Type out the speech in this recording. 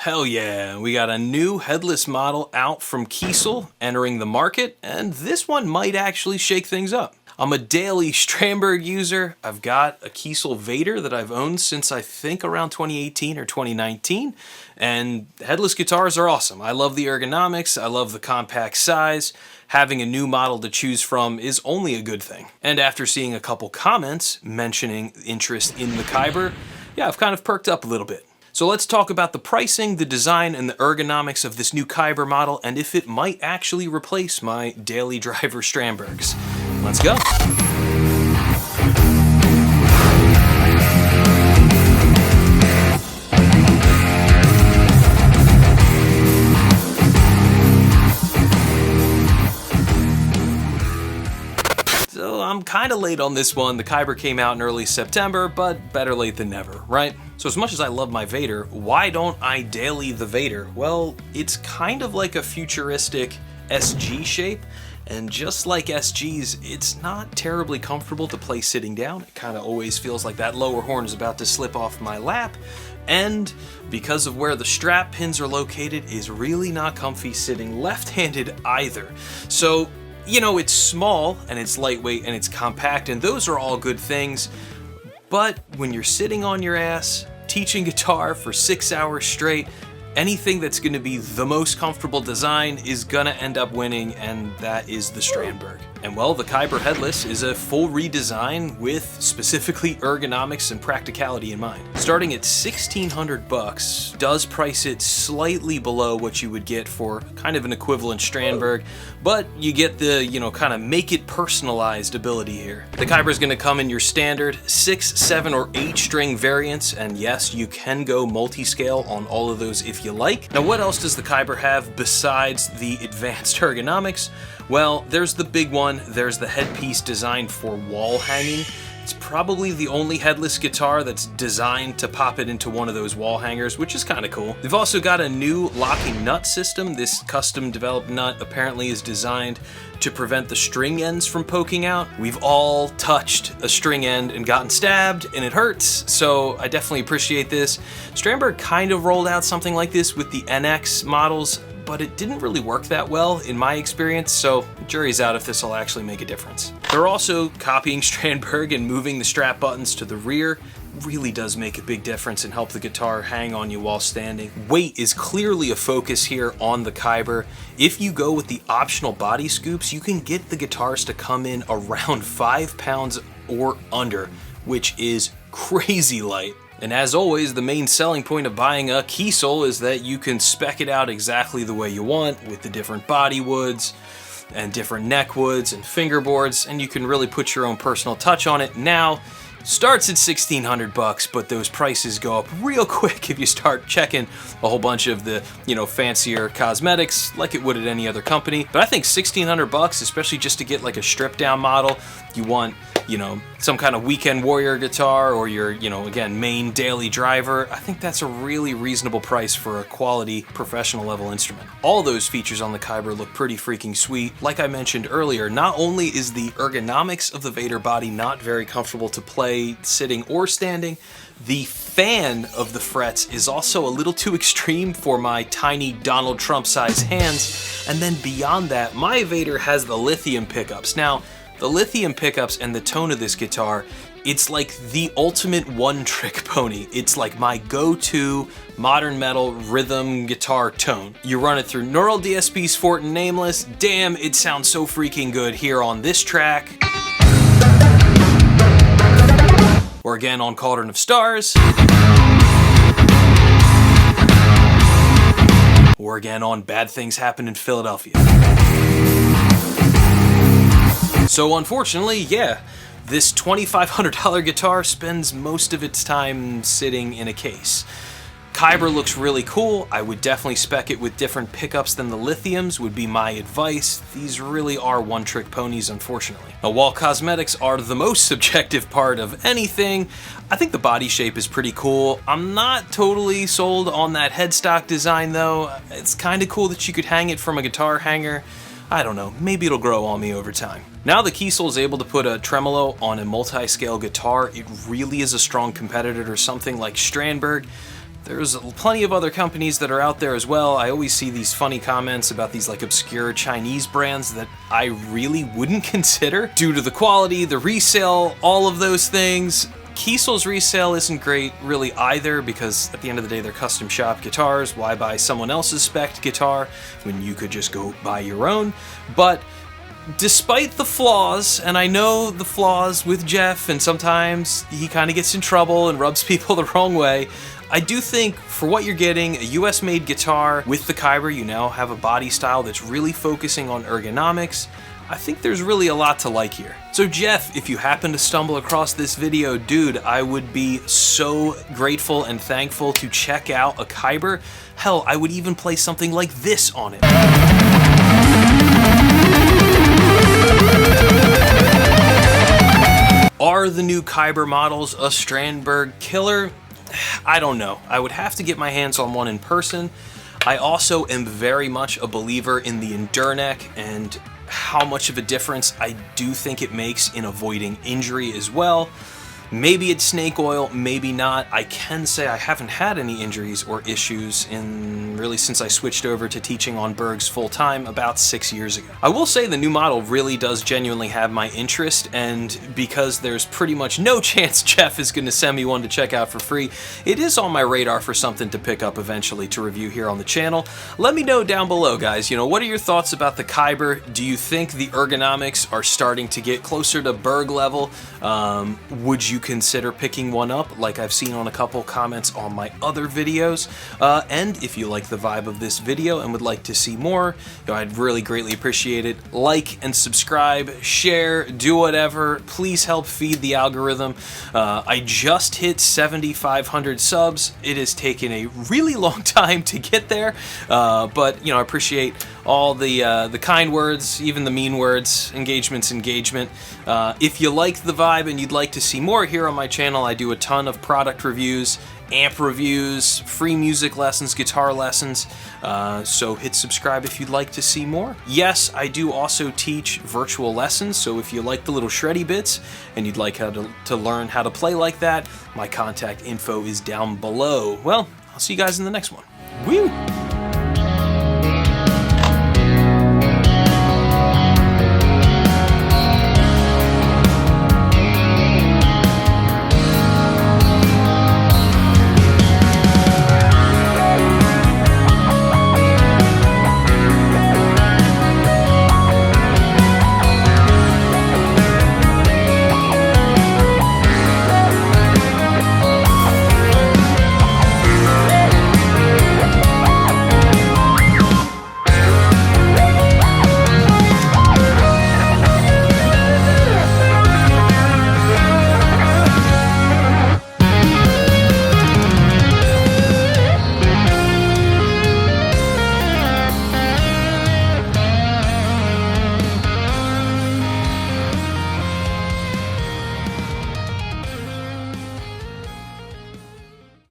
Hell yeah, we got a new headless model out from Kiesel entering the market, and this one might actually shake things up. I'm a daily Strandberg user. I've got a Kiesel Vader that I've owned since I think around 2018 or 2019, and headless guitars are awesome. I love the ergonomics, I love the compact size. Having a new model to choose from is only a good thing. And after seeing a couple comments mentioning interest in the Kyber, yeah, I've kind of perked up a little bit. So let's talk about the pricing, the design, and the ergonomics of this new Kyber model, and if it might actually replace my daily driver Strandbergs. Let's go. So I'm kind of late on this one. The Kyber came out in early September, but better late than never, right? So as much as I love my Vader, why don't I daily the Vader? Well, it's kind of like a futuristic SG shape, and just like SGs, it's not terribly comfortable to play sitting down. It kind of always feels like that lower horn is about to slip off my lap, and because of where the strap pins are located, is really not comfy sitting left-handed either. So, you know, it's small, and it's lightweight, and it's compact, and those are all good things, but when you're sitting on your ass, teaching guitar for 6 hours straight, anything that's going to be the most comfortable design is going to end up winning, and that is the Strandberg. And well, the Kyber Headless is a full redesign with specifically ergonomics and practicality in mind. Starting at $1,600 does price it slightly below what you would get for kind of an equivalent Strandberg, but you get the, you know, kind of make it personalized ability here. The Kyber is going to come in your standard 6, 7, or 8 string variants, and yes, you can go multi-scale on all of those if you like. Now, what else does the Kyber have besides the advanced ergonomics? Well, there's the big one. There's the headpiece designed for wall hanging. It's probably the only headless guitar that's designed to pop it into one of those wall hangers, which is kind of cool. They've also got a new locking nut system. This custom developed nut apparently is designed to prevent the string ends from poking out. We've all touched a string end and gotten stabbed, and it hurts, so I definitely appreciate this. Strandberg kind of rolled out something like this with the NX models, but it didn't really work that well in my experience, so jury's out if this will actually make a difference. They're also copying Strandberg and moving the strap buttons to the rear. Really does make a big difference and help the guitar hang on you while standing. Weight is clearly a focus here on the Kyber. If you go with the optional body scoops, you can get the guitars to come in around 5 pounds or under, which is crazy light. And as always, the main selling point of buying a Kiesel is that you can spec it out exactly the way you want with the different body woods and different neck woods and fingerboards, and you can really put your own personal touch on it. Now, starts at $1,600, but those prices go up real quick if you start checking a whole bunch of the, you know, fancier cosmetics like it would at any other company. But I think $1,600, especially just to get like a stripped down model, you want, you know, some kind of weekend warrior guitar or your, you know, again, main daily driver, I think that's a really reasonable price for a quality professional level instrument. All those features on the Kyber look pretty freaking sweet. Like I mentioned earlier, not only is the ergonomics of the Vader body not very comfortable to play sitting or standing, the fan of the frets is also a little too extreme for my tiny Donald Trump sized hands. And then beyond that, my Vader has the lithium pickups. Now, the lithium pickups and the tone of this guitar, it's like the ultimate one-trick pony. It's like my go-to modern metal rhythm guitar tone. You run it through Neural DSP's Fort and Nameless, damn, it sounds so freaking good here on this track. Or again on Cauldron of Stars. Or again on Bad Things Happen in Philadelphia. So unfortunately, yeah, this $2,500 guitar spends most of its time sitting in a case. Kyber looks really cool. I would definitely spec it with different pickups than the lithiums would be my advice. These really are one-trick ponies, unfortunately. Now, while cosmetics are the most subjective part of anything, I think the body shape is pretty cool. I'm not totally sold on that headstock design though. It's kind of cool that you could hang it from a guitar hanger. I don't know, maybe it'll grow on me over time. Now the Kiesel is able to put a tremolo on a multi-scale guitar. It really is a strong competitor to something like Strandberg. There's plenty of other companies that are out there as well. I always see these funny comments about these like obscure Chinese brands that I really wouldn't consider due to the quality, the resale, all of those things. Kiesel's resale isn't great really either, because at the end of the day they're custom shop guitars. Why buy someone else's spec guitar when you could just go buy your own? But despite the flaws, and I know the flaws with Jeff, and sometimes he kind of gets in trouble and rubs people the wrong way, I do think for what you're getting, a US made guitar with the Kyber, you now have a body style that's really focusing on ergonomics. I think there's really a lot to like here. So Jeff, if you happen to stumble across this video, dude, I would be so grateful and thankful to check out a Kyber. Hell, I would even play something like this on it. Are the new Kyber models a Strandberg killer? I don't know. I would have to get my hands on one in person. I also am very much a believer in the EndurNeck and how much of a difference I do think it makes in avoiding injury as well. Maybe it's snake oil, maybe not. I can say I haven't had any injuries or issues really since I switched over to teaching on Bergs full-time about 6 years ago. I will say the new model really does genuinely have my interest, and because there's pretty much no chance Jeff is going to send me one to check out for free, it is on my radar for something to pick up eventually to review here on the channel. Let me know down below, guys, what are your thoughts about the Kyber? Do you think the ergonomics are starting to get closer to Berg level? Would you consider picking one up, like I've seen on a couple comments on my other videos? And if you like the vibe of this video and would like to see more, I'd really greatly appreciate it. Like and subscribe, share, do whatever. Please help feed the algorithm. I just hit 7,500 subs. It has taken a really long time to get there, but I appreciate all the kind words, even the mean words. Engagement's engagement. If you like the vibe and you'd like to see more here on my channel, I do a ton of product reviews, amp reviews, free music lessons, guitar lessons, so hit subscribe if you'd like to see more. Yes, I do also teach virtual lessons, so if you like the little shreddy bits and you'd like to learn how to play like that, my contact info is down below. Well, I'll see you guys in the next one. Woo!